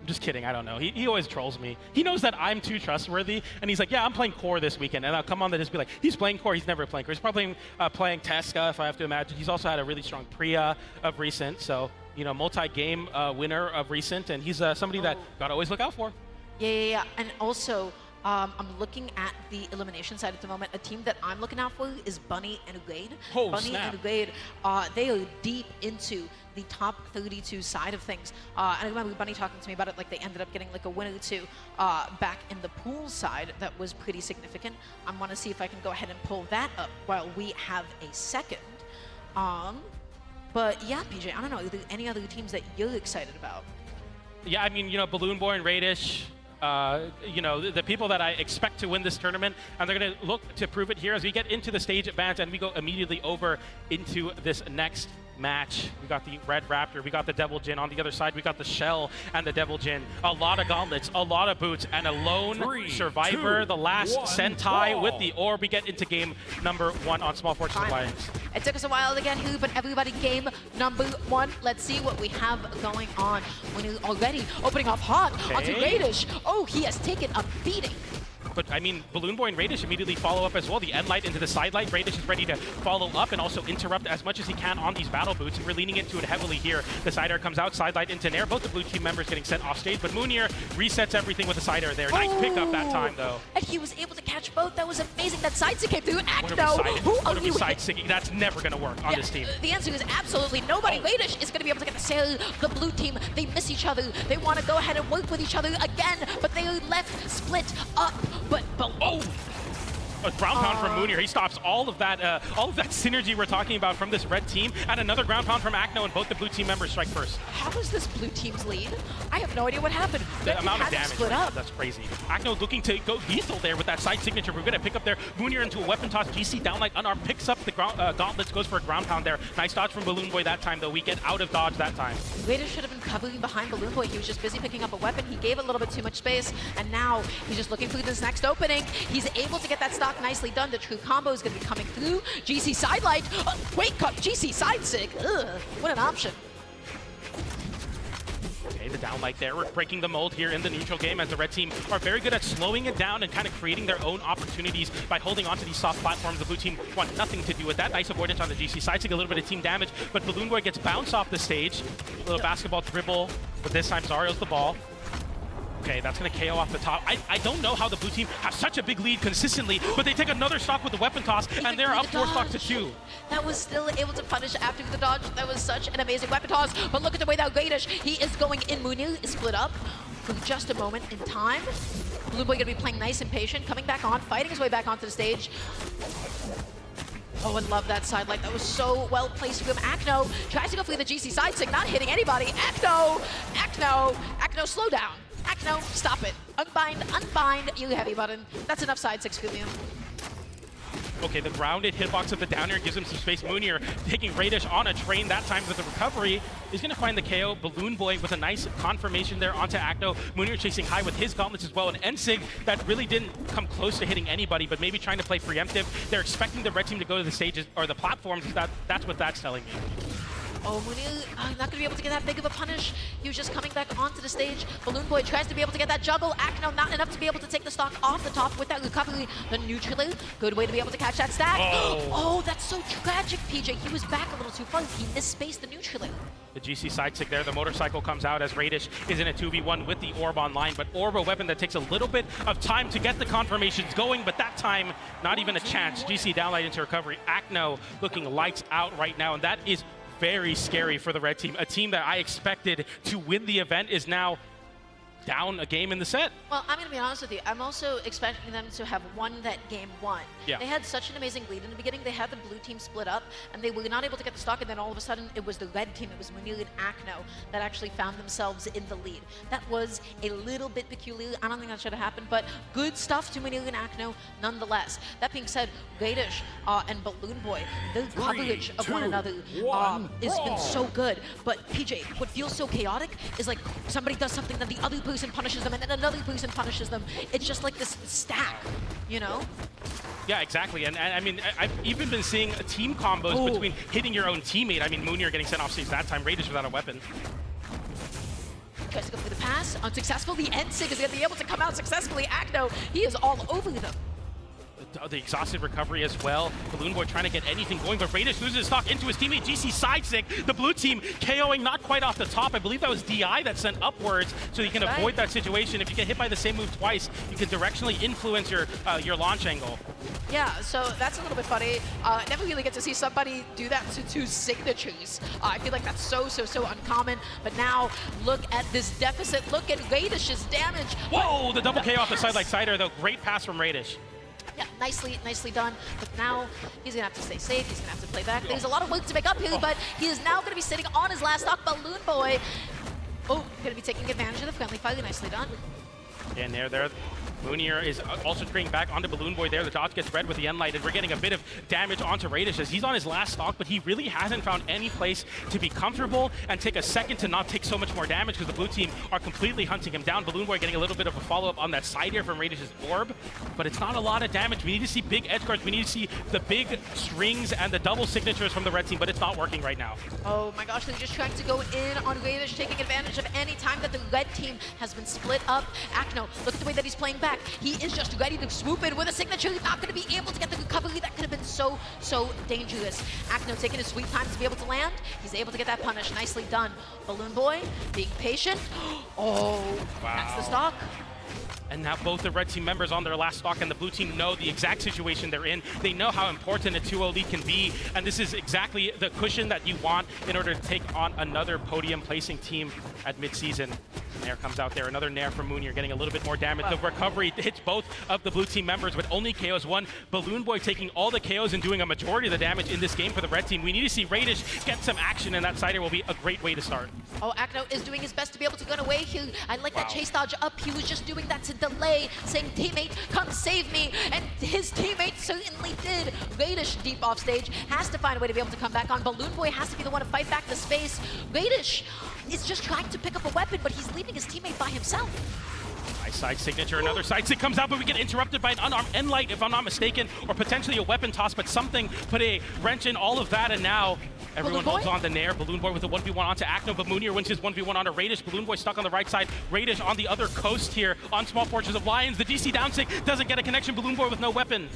I'm just kidding, I don't know. He always trolls me. He knows that I'm too trustworthy, and he's like, yeah, I'm playing core this weekend. And I'll come on the just be like, he's playing core, he's never playing core. He's probably playing Tesca, if I have to imagine. He's also had a really strong Priya of recent, so, you know, multi-game winner of recent, and he's somebody that gotta always look out for. Yeah. And also, I'm looking at the elimination side at the moment. A team that I'm looking out for is Bunny and Raid. Oh, Bunny snap. and Raid, they are deep into the top 32 side of things. And I remember Bunny talking to me about it, like they ended up getting like a win or two back in the pool side that was pretty significant. I want to see if I can go ahead and pull that up while we have a second. But yeah, PJ, I don't know, are there any other teams that you're excited about? Yeah, I mean, you know, Balloonboy and Raydish, you know, the people that I expect to win this tournament, and they're going to look to prove it here as we get into the stage advance and we go immediately over into this next match. We got the Red Raptor, we got the Devil Jin. On the other side, we got the Shell and the Devil Jin. A lot of gauntlets, a lot of boots, and a lone survivor, the last Sentai with the orb. We get into game number 1 on Small Fortress Alliance. It took us a while to get here, but everybody, game number 1. Let's see what we have going on. Mounir already opening off hot onto Raydish. Oh, he has taken a beating. But, I mean, Balloonboy and Raydish immediately follow up as well. The end light into the side light. Raydish is ready to follow up and also interrupt as much as he can on these battle boots. We're leaning into it heavily here. The side air comes out, side light into Nair. Both the blue team members getting sent off stage, but Mounir resets everything with the side air there. Nice pickup that time, though. And he was able to catch both. That was amazing. That side stick came through. Acno, who are you? Side sticking? That's never going to work on this team. The answer is absolutely nobody. Raydish is going to be able to get the sale. The blue team, they miss each other. They want to go ahead and work with each other again, but they are left split up. But a ground pound from Mounir. He stops all of that synergy we're talking about from this red team, and another ground pound from Acno, and both the blue team members strike first. How is this blue team's lead? I have no idea what happened. The amount of damage right now, that's crazy. Acno looking to go lethal there with that side signature. We're going to pick up there. Mounir into a weapon toss. GC down like unarmed, picks up the gauntlets, goes for a ground pound there. Nice dodge from Balloonboy that time, though. We get out of dodge that time. Raydish should have been covering behind Balloonboy. He was just busy picking up a weapon. He gave a little bit too much space, and now he's just looking for this next opening. He's able to get that stock nicely done. The true combo is going to be coming through. GC side light. Wait, cut. GC side sig. Ugh, what an option. Okay, the down light there. We're breaking the mold here in the neutral game as the red team are very good at slowing it down and kind of creating their own opportunities by holding onto these soft platforms. The blue team want nothing to do with that. Nice avoidance on the GC side, taking a little bit of team damage, but Balloonboy gets bounced off the stage. A little basketball dribble, but this time Zario's the ball. Okay, that's going to KO off the top. I don't know how the blue team has such a big lead consistently, but they take another stock with the weapon toss, and they're up 4 stocks to 2. That was still able to punish after the dodge. That was such an amazing weapon toss. But look at the way that Raydish, he is going in. Mounir is split up for just a moment in time. Balloonboy going to be playing nice and patient, coming back on, fighting his way back onto the stage. Oh, I love that side light. That was so well placed from Acno. Tries to go for the GC side stick, not hitting anybody. Acno, slow down. Acno, stop it. Unbind, you heavy button. That's enough side six for you. Okay, the grounded hitbox of the down air gives him some space. Mounir taking Raydish on a train that time with the recovery. He's going to find the KO. Balloonboy with a nice confirmation there onto Acno. Mounir chasing high with his gauntlets as well. An Ensig that really didn't come close to hitting anybody, but maybe trying to play preemptive. They're expecting the red team to go to the stages or the platforms. That's what that's telling me. Oh, Mounir not going to be able to get that big of a punish. He was just coming back onto the stage. Balloonboy tries to be able to get that juggle. Acno not enough to be able to take the stock off the top with that recovery. The neutral, good way to be able to catch that stack. Oh, that's so tragic, PJ. He was back a little too far. He misspaced the neutral. The GC side stick there. The motorcycle comes out as Raydish is in a 2v1 with the orb online, but orb a weapon that takes a little bit of time to get the confirmations going, but that time, not even a chance. GC downlight into recovery. Acno looking lights out right now, and that is very scary for the red team. A team that I expected to win the event is now down a game in the set. Well, I'm going to be honest with you. I'm also expecting them to have won that game 1. Yeah. They had such an amazing lead in the beginning. They had the blue team split up, and they were not able to get the stock, and then all of a sudden, it was the red team. It was Mounir and Acno that actually found themselves in the lead. That was a little bit peculiar. I don't think that should have happened, but good stuff to Mounir and Acno nonetheless. That being said, Raydish and Balloonboy, their coverage of one another has been so good. But PJ, what feels so chaotic is like somebody does something that the other person punishes them, and then another person punishes them. It's just like this stack, you know? Yeah, exactly. And I mean, I've even been seeing team combos between hitting your own teammate. I mean, Mounir getting sent off stage that time, Raydish without a weapon. tries to go for the pass, unsuccessful. The N-Sig is going to be able to come out successfully. Acno, he is all over them. The exhausted recovery as well. Balloonboy trying to get anything going, but Raydish loses his stock into his teammate. GC side sig. The blue team KOing not quite off the top. I believe that was DI that sent upwards, so you can avoid that situation. If you get hit by the same move twice, you can directionally influence your launch angle. Yeah, so that's a little bit funny. Never really get to see somebody do that to two signatures. I feel like that's so uncommon. But now, look at this deficit. Look at Raydish's damage. Whoa, the double K off the side like Cider, though. Great pass from Raydish. Yeah, nicely done. But now he's gonna have to stay safe. He's gonna have to play back. There's a lot of work to make up here, but he is now gonna be sitting on his last stock. Balloonboy, gonna be taking advantage of the friendly fire. Nicely done. And there. Mounir is also trading back onto Balloonboy there. The dodge gets red with the N-Light, and we're getting a bit of damage onto Raydish as he's on his last stock, but he really hasn't found any place to be comfortable and take a second to not take so much more damage because the blue team are completely hunting him down. Balloonboy getting a little bit of a follow-up on that side here from Raydish's orb, but it's not a lot of damage. We need to see big edge guards. We need to see the big strings and the double signatures from the red team, but it's not working right now. Oh my gosh, they're just trying to go in on Raydish, taking advantage of any time that the red team has been split up. Acno, look at the way that he's playing back. He is just ready to swoop in with a signature. He's not going to be able to get the recovery. That could have been so dangerous. Acno taking his sweet time to be able to land. He's able to get that punish. Nicely done. Balloonboy being patient. Oh, wow. That's the stock. And now both the red team members on their last stock and the blue team know the exact situation they're in. They know how important a 2-0 lead can be, and this is exactly the cushion that you want in order to take on another podium placing team at midseason. Nair comes out there, another Nair from Mounir getting a little bit more damage. The recovery hits both of the blue team members, but only KOs one. Balloonboy taking all the KOs and doing a majority of the damage in this game for the red team. We need to see Raydish get some action, and that sider will be a great way to start. Oh, Acno is doing his best to be able to run away here. I like that chase dodge up. He was just doing that to delay, saying, teammate, come save me. And his teammate certainly did. Raydish, deep off stage, has to find a way to be able to come back on. Balloonboy has to be the one to fight back the space. Raydish is just trying to pick up a weapon, but he's leaving his teammate by himself. Nice side signature, another side sig comes out, but we get interrupted by an unarmed N-Light, if I'm not mistaken, or potentially a weapon toss, but something put a wrench in all of that, and now everyone holds on to Nair. Balloonboy with a 1v1 onto Acno, but Mounir wins his 1v1 onto Raydish. Balloonboy stuck on the right side, Raydish on the other coast here on Small Fortress of Lions. The DC down sig doesn't get a connection, Balloonboy with no weapon.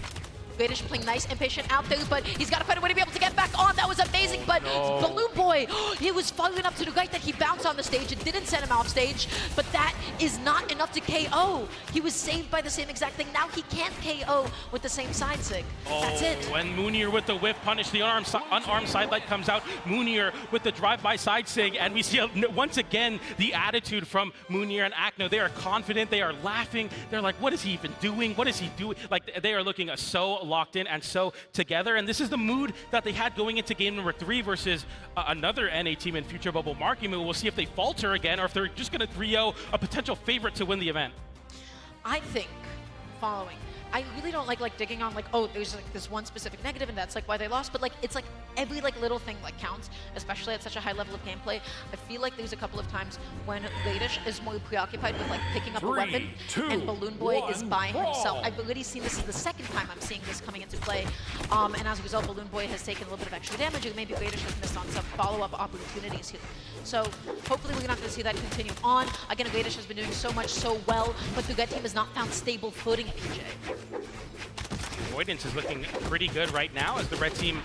Raydish playing nice and patient out there, but he's got to find a way to be able to get back on. That was amazing, but Balloonboy, he was following up to the right that he bounced on the stage. It didn't send him off stage, but that is not enough to KO. He was saved by the same exact thing. Now he can't KO with the same side sig. That's it. When Mounir with the whiff punish, the unarmed side light comes out. Mounir with the drive-by side sig, and we see once again the attitude from Mounir and Acno. They are confident, they are laughing. They're like, what is he even doing? What is he doing? Like, they are looking so locked in and so together, and this is the mood that they had going into game number 3 versus another NA team in Future Bubble Markimu. We'll see if they falter again or if they're just going to 3-0 a potential favorite to win the event. I think following. I really don't like digging on oh, there's this one specific negative and that's why they lost, but it's every little thing counts, especially at such a high level of gameplay. I feel like there's a couple of times when Raydish is more preoccupied with picking up a weapon, and Balloonboy is by himself. I've already seen this is the second time I'm seeing this coming into play, and as a result, Balloonboy has taken a little bit of extra damage, and maybe Raydish has missed on some follow-up opportunities here. So hopefully we're not going to see that continue on. Again, Raydish has been doing so much so well, but the red team has not found stable footing, PJ. Avoidance is looking pretty good right now as the red team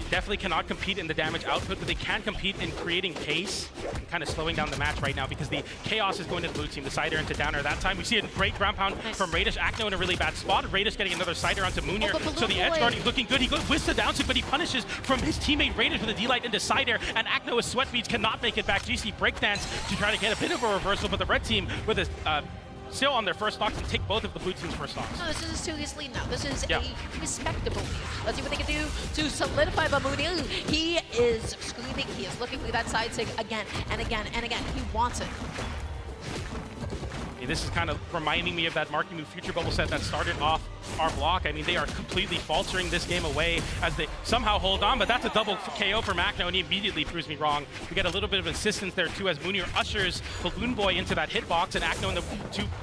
definitely cannot compete in the damage output, but they can compete in creating pace and kind of slowing down the match right now because the chaos is going to the blue team. The sider into downer that time. We see a great ground pound from Raydish. Acno in a really bad spot. Raydish getting another sider onto Mounir. So the edge guard is looking good. He goes with the down sig, but he punishes from his teammate Raydish with a D-Light into sider, and Acno with sweat beads cannot make it back. GC breakdance to try to get a bit of a reversal, but the red team with a still on their first stocks and take both of the blue team's first stocks. No, this is a serious lead now. This is a respectable lead. Let's see what they can do to solidify Mounir. He is screaming. He is looking for that side sig again and again and again. He wants it. This is kind of reminding me of that Markimu Future Bubble set that started off our block. I mean, they are completely faltering this game away as they somehow hold on, but that's a double KO from Acno, and he immediately proves me wrong. We get a little bit of assistance there too as Mounir ushers Balloonboy into that hitbox, and Acno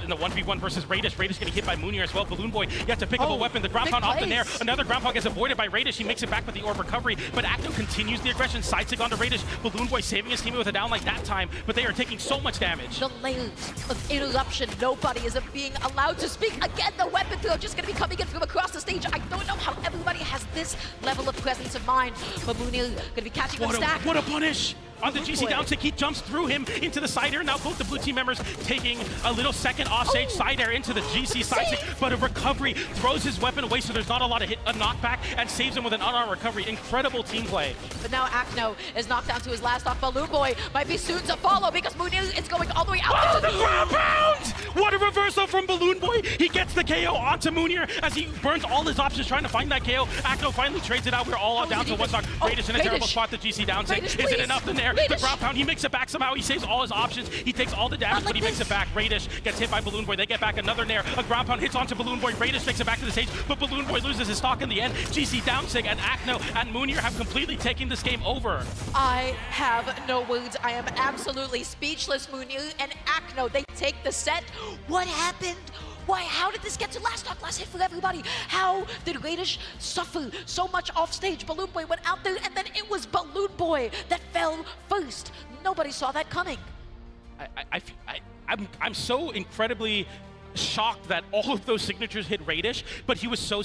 in the 1v1 versus Raydish. Raydish getting hit by Mounir as well. Balloonboy, you have to pick up a weapon. The ground pound off the nair. Another ground pound gets avoided by Raydish. He makes it back with the orb recovery, but Acno continues the aggression. Side stick onto Raydish. Balloonboy saving his teammate with a down like that time, but they are taking so much damage. The layers of interruption. Nobody is being allowed to speak. Again, the weapon throw just going to be coming in from across the stage. I don't know how everybody has this level of presence of mind, but Mounir going to be catching the stack. What a punish! On the GC down tick, he jumps through him into the side air. Now both the blue team members taking a little second offstage side air into the GC side tick, but a recovery throws his weapon away, so there's not a lot of a knockback, and saves him with an unarmed recovery. Incredible team play. But now Acno is knocked down to his last stock. Balloonboy might be soon to follow because Mounir is going all the way out. Oh, the ground pound! What a reversal from Balloonboy. He gets the KO onto Mounir as he burns all his options trying to find that KO. Acno finally trades it out. We're all down to one stock. Raydish in a terrible spot. The GC down tick. Is it enough in there? The ground pound, he makes it back somehow. He saves all his options. He takes all the damage, but he makes it back. Raydish gets hit by Balloonboy. They get back another nair. A ground pound hits onto Balloonboy. Raydish makes it back to the stage, but Balloonboy loses his stock in the end. GC down tick and Acno and Mounir have completely taken this game over. I have no words. I am absolutely speechless. Mounir and Acno, they take the set. What happened? Why, how did this get to last stock, last hit for everybody? How did Raydish suffer so much off stage? Balloonboy went out there, and then it was Balloonboy that fell first. Nobody saw that coming. I'm so incredibly shocked that all of those signatures hit Raydish, but he was so